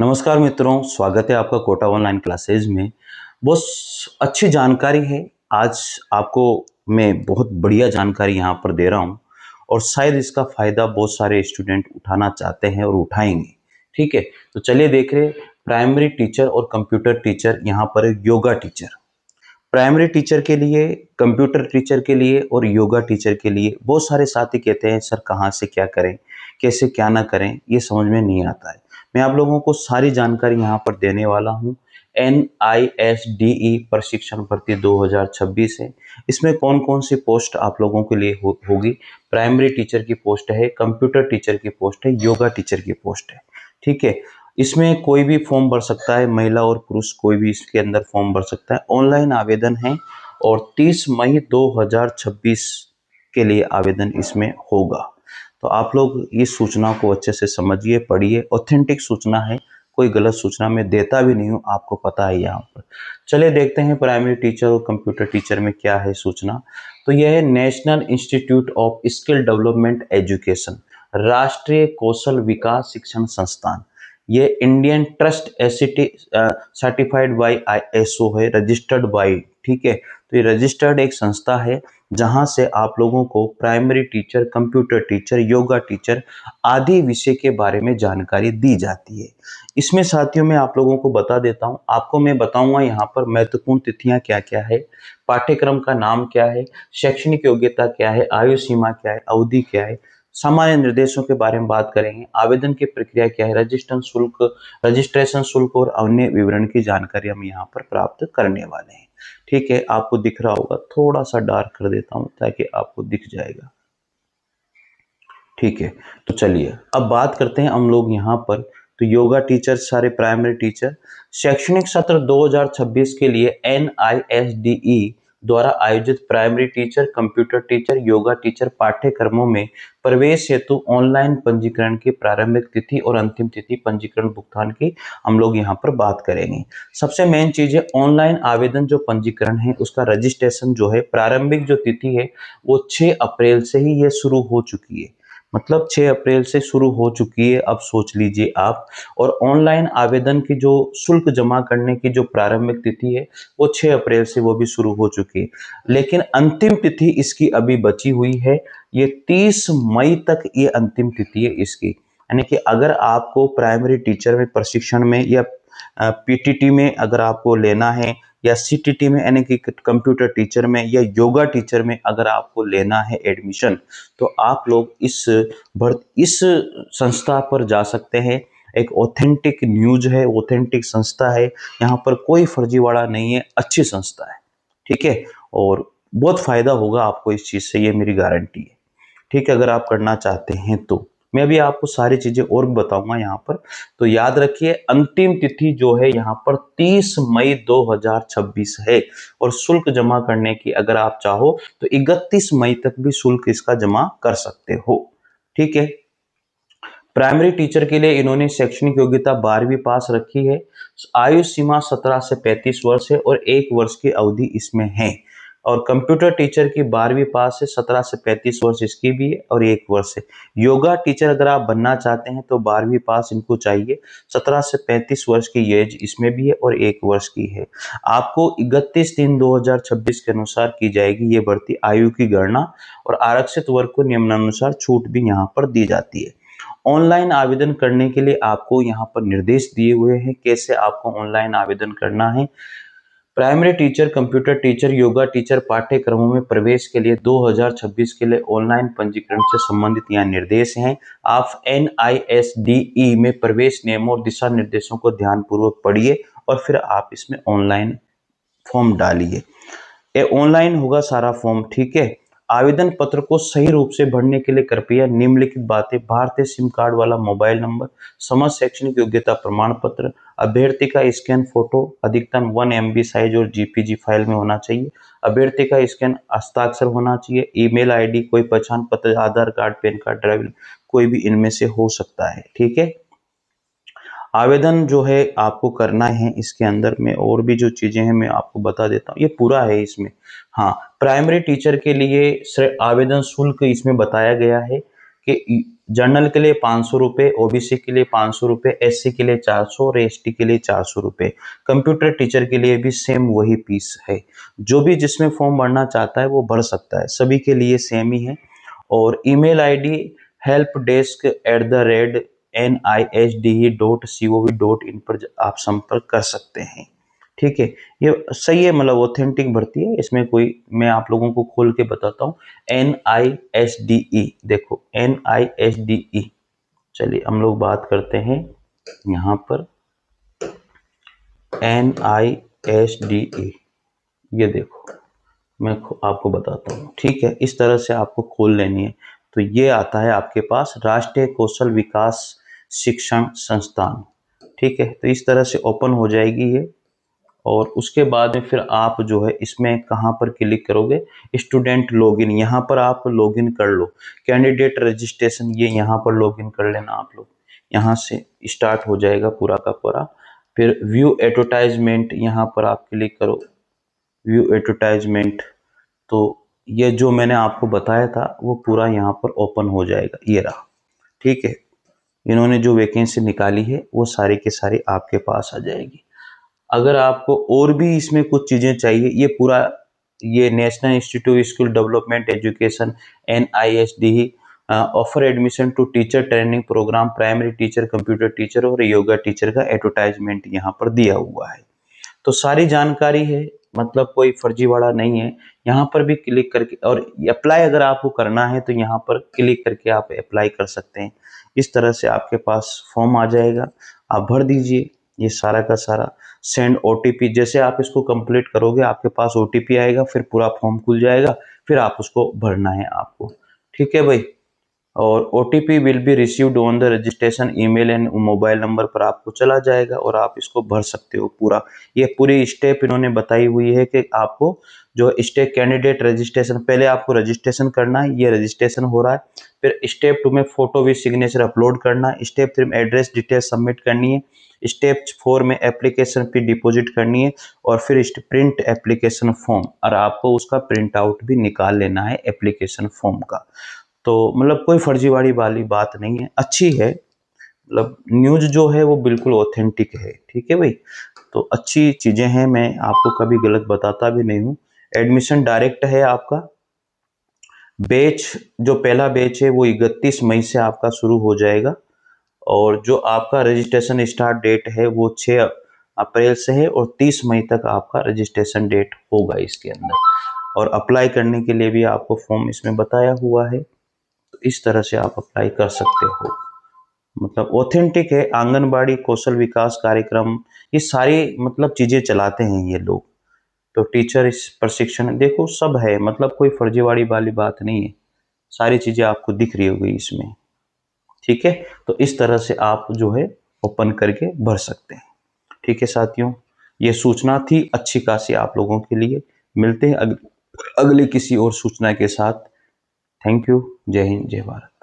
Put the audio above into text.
नमस्कार मित्रों, स्वागत है आपका कोटा ऑनलाइन क्लासेज में। बहुत अच्छी जानकारी है। आज आपको मैं बहुत बढ़िया जानकारी यहाँ पर दे रहा हूँ और शायद इसका फ़ायदा बहुत सारे स्टूडेंट उठाना चाहते हैं और उठाएंगे। ठीक है, तो चलिए देख रहे प्राइमरी टीचर और कंप्यूटर टीचर, यहाँ पर योगा टीचर। प्राइमरी टीचर के लिए, कंप्यूटर टीचर के लिए और योगा टीचर के लिए बहुत सारे साथी कहते हैं सर कहाँ से क्या करें, कैसे क्या ना करें, ये समझ में नहीं आता है। मैं आप लोगों को सारी जानकारी यहाँ पर देने वाला हूँ। NISDE प्रशिक्षण भर्ती 2026 है। इसमें कौन कौन सी पोस्ट आप लोगों के लिए होगी। प्राइमरी टीचर की पोस्ट है, कंप्यूटर टीचर की पोस्ट है, योगा टीचर की पोस्ट है। ठीक है, इसमें कोई भी फॉर्म भर सकता है, महिला और पुरुष कोई भी इसके अंदर फॉर्म भर सकता है। ऑनलाइन आवेदन है और 30 मई 2026 के लिए आवेदन इसमें होगा। तो आप लोग इस सूचना को अच्छे से समझिए, पढ़िए। ऑथेंटिक सूचना है, कोई गलत सूचना मैं देता भी नहीं हूँ, आपको पता है यहाँ पर। चलिए देखते हैं प्राइमरी टीचर और कंप्यूटर टीचर में क्या है सूचना। तो यह है national institute of skill development education, राष्ट्रीय कौशल विकास शिक्षण संस्थान। ये Indian trust एसिटी certified by ISO है, रजिस्टर्ड बाय। ठीक है, तो ये रजिस्टर्ड एक संस्था है जहां से आप लोगों को primary teacher, computer teacher, yoga teacher आदि विषय के बारे में जानकारी दी जाती है। इसमें साथियों मैं आप लोगों को बता देता हूं, आपको मैं बताऊंगा यहाँ पर महत्वपूर्ण तिथियां क्या क्या है, पाठ्यक्रम का नाम क्या है, शैक्षणिक योग्यता क्या है, आयु सीमा क्या है, अवधि क्या है, सामान्य निर्देशों के बारे में बात करेंगे, आवेदन की प्रक्रिया क्या है, रजिस्ट्रेशन शुल्क और अन्य विवरण की जानकारी हम यहाँ पर प्राप्त करने वाले हैं। ठीक है, आपको दिख रहा होगा, थोड़ा सा डार्क कर देता हूं ताकि आपको दिख जाएगा। ठीक है, तो चलिए अब बात करते हैं हम लोग यहाँ पर। तो योगा टीचर, सारे प्राइमरी टीचर, शैक्षणिक सत्र 2026 के लिए NISDE द्वारा आयोजित primary teacher, computer teacher, yoga teacher पाठ्यक्रमों में प्रवेश हेतु ऑनलाइन पंजीकरण की प्रारंभिक तिथि और अंतिम तिथि, पंजीकरण भुगतान की हम लोग यहाँ पर बात करेंगे। सबसे मेन चीज है ऑनलाइन आवेदन, जो पंजीकरण है उसका रजिस्ट्रेशन जो है, प्रारंभिक जो तिथि है वो 6 अप्रैल से ही ये शुरू हो चुकी है। मतलब 6 अप्रैल से शुरू हो चुकी है, अब सोच लीजिए आप। और ऑनलाइन आवेदन की जो शुल्क जमा करने की जो प्रारंभिक तिथि है वो 6 अप्रैल से वो भी शुरू हो चुकी है, लेकिन अंतिम तिथि इसकी अभी बची हुई है। ये 30 मई तक ये अंतिम तिथि है इसकी। यानी कि अगर आपको प्राइमरी टीचर में प्रशिक्षण में या PTT में अगर आपको लेना है, या CTT में यानी कि कंप्यूटर टीचर में या योगा टीचर में अगर आपको लेना है एडमिशन, तो आप लोग इस संस्था पर जा सकते हैं। एक ऑथेंटिक न्यूज है, ऑथेंटिक संस्था है, यहाँ पर कोई फर्जीवाड़ा नहीं है, अच्छी संस्था है। ठीक है, और बहुत फायदा होगा आपको इस चीज से, ये मेरी गारंटी है। ठीक है, अगर आप करना चाहते हैं तो मैं अभी आपको सारी चीजें और भी बताऊंगा यहाँ पर। तो याद रखिए अंतिम तिथि जो है यहाँ पर 30 मई 2026 है, और शुल्क जमा करने की अगर आप चाहो तो 31 मई तक भी शुल्क इसका जमा कर सकते हो। ठीक है, प्राइमरी टीचर के लिए इन्होंने शैक्षणिक योग्यता 12वीं पास रखी है। आयु सीमा 17 से 35 वर्ष है और 1 वर्ष की अवधि इसमें है। और कंप्यूटर टीचर की 12वीं पास है, 17 से 35 वर्ष इसकी भी है और 1 वर्ष है। योगा टीचर अगर आप बनना चाहते हैं तो 12वीं पास इनको चाहिए, 17 से 35 वर्ष की एज इसमें भी है और 1 वर्ष की है। आपको 31/3/2026 के अनुसार की जाएगी ये भर्ती, आयु की गणना, और आरक्षित वर्ग को निम्नानुसार छूट भी यहाँ पर दी जाती है। ऑनलाइन आवेदन करने के लिए आपको यहाँ पर निर्देश दिए हुए हैं कैसे आपको ऑनलाइन आवेदन करना है। Primary teacher, computer teacher, yoga teacher पाठ्यक्रमों में प्रवेश के लिए 2026 के लिए ऑनलाइन पंजीकरण से संबंधित यहाँ निर्देश हैं। आप NISDE में प्रवेश नियमों और दिशा निर्देशों को ध्यानपूर्वक पढ़िए और फिर आप इसमें ऑनलाइन फॉर्म डालिए। ये ऑनलाइन होगा सारा फॉर्म। ठीक है, आवेदन पत्र को सही रूप से भरने के लिए कृपया निम्नलिखित बातें: भारतीय सिम कार्ड वाला मोबाइल नंबर, समस्त शैक्षणिक योग्यता प्रमाण पत्र, अभ्यर्थी का स्कैन फोटो अधिकतम 1 MB साइज और JPG फाइल में होना चाहिए, अभ्यर्थी का स्कैन हस्ताक्षर होना चाहिए, ईमेल ID, कोई पहचान पत्र, आधार कार्ड, पैन कार्ड, ड्राइविंग, कोई भी इनमें से हो सकता है। ठीक है, आवेदन जो है आपको करना है, इसके अंदर में और भी जो चीजें हैं मैं आपको बता देता हूँ, ये पूरा है इसमें। हाँ, प्राइमरी टीचर के लिए आवेदन शुल्क इसमें बताया गया है कि जनरल के लिए 500 रुपये, ओबीसी के लिए 500 रुपये, एससी के लिए 400 और एसटी के लिए 400 रुपये। कंप्यूटर टीचर के लिए भी सेम वही फीस है। जो भी जिसमें फॉर्म भरना चाहता है वो भर सकता है, सभी के लिए सेम ही है। और ईमेल आईडी helpdesk@nisde.gov.in पर आप संपर्क कर सकते हैं। ठीक है, ये सही है, मतलब ऑथेंटिक भर्ती है, इसमें कोई, मैं आप लोगों को खोल के बताता हूँ। NISDE, देखो NISDE। चलिए हम लोग बात करते हैं यहाँ पर NISDE, ये देखो मैं आपको बताता हूँ। ठीक है, इस तरह से आपको खोल लेनी है। तो ये आता है आपके पास राष्ट्रीय कौशल विकास शिक्षण संस्थान। ठीक है, तो इस तरह से ओपन हो जाएगी ये। और उसके बाद में फिर आप जो है इसमें कहाँ पर क्लिक करोगे, स्टूडेंट लॉगिन, यहाँ पर आप लॉगिन कर लो। कैंडिडेट रजिस्ट्रेशन, ये यहाँ पर लॉगिन कर लेना आप लोग, यहाँ से स्टार्ट हो जाएगा पूरा का पूरा। फिर व्यू एडवर्टाइजमेंट, यहाँ पर आप क्लिक करो, व्यू एडवर्टाइजमेंट। तो ये जो मैंने आपको बताया था वो पूरा यहाँ पर ओपन हो जाएगा, ये रहा। ठीक है, इन्होंने जो वैकेंसी निकाली है वो सारी के सारी आपके पास आ जाएगी। अगर आपको और भी इसमें कुछ चीज़ें चाहिए, ये पूरा, ये national institute skill development education NISDE offer admission to teacher training programme, primary teacher, computer teacher और योगा टीचर का एडवर्टाइजमेंट यहाँ पर दिया हुआ है। तो सारी जानकारी है, मतलब कोई फर्जीवाड़ा नहीं है। यहाँ पर भी क्लिक करके, और अप्लाई अगर आपको करना है तो यहाँ पर क्लिक करके आप अप्लाई कर सकते हैं। इस तरह से आपके पास फॉर्म आ जाएगा, आप भर दीजिए ये सारा का सारा। सेंड OTP, जैसे आप इसको कंप्लीट करोगे आपके पास OTP आएगा, फिर पूरा फॉर्म खुल जाएगा, फिर आप उसको भरना है आपको। ठीक है भाई, और OTP will be received on the registration email and mobile number पर आपको चला जाएगा और आप इसको भर सकते हो पूरा। ये पूरी स्टेप इन्होंने बताई हुई है कि आपको जो स्टेप कैंडिडेट रजिस्ट्रेशन, पहले आपको रजिस्ट्रेशन करना है, ये रजिस्ट्रेशन हो रहा है। फिर स्टेप 2 में फोटो विद सिग्नेचर अपलोड करना है। स्टेप 3 में एड्रेस डिटेल सबमिट करनी है। स्टेप 4 में एप्लीकेशन फी डिपॉजिट करनी है। और फिर प्रिंट एप्लीकेशन फॉर्म, और आपको उसका प्रिंट आउट भी निकाल लेना है एप्लीकेशन फॉर्म का। तो मतलब कोई फर्जीवाड़ी वाली बात नहीं है, अच्छी है, मतलब न्यूज़ जो है वो बिल्कुल ऑथेंटिक है। ठीक है भाई, तो अच्छी चीज़ें हैं, मैं आपको कभी गलत बताता भी नहीं हूँ। एडमिशन डायरेक्ट है आपका। बैच, जो पहला बैच है वो 31 मई से आपका शुरू हो जाएगा। और जो आपका रजिस्ट्रेशन स्टार्ट डेट है वो 6 अप्रैल से है, और 30 मई तक आपका रजिस्ट्रेशन डेट होगा इसके अंदर। और अप्लाई करने के लिए भी आपको फॉर्म इसमें बताया हुआ है, तो इस तरह से आप अप्लाई कर सकते हो। मतलब ऑथेंटिक है। आंगनबाड़ी कौशल विकास कार्यक्रम, ये सारी मतलब चीज़ें चलाते हैं ये लोग। तो टीचर इस प्रशिक्षण, देखो सब है, मतलब कोई फर्जीवाड़ी वाली बात नहीं है, सारी चीज़ें आपको दिख रही होगी इसमें। ठीक है, तो इस तरह से आप जो है ओपन करके भर सकते हैं। ठीक है साथियों, ये सूचना थी अच्छी खासी आप लोगों के लिए। मिलते हैं अगले किसी और सूचना के साथ। Thank you. जय हिंद, जय भारत।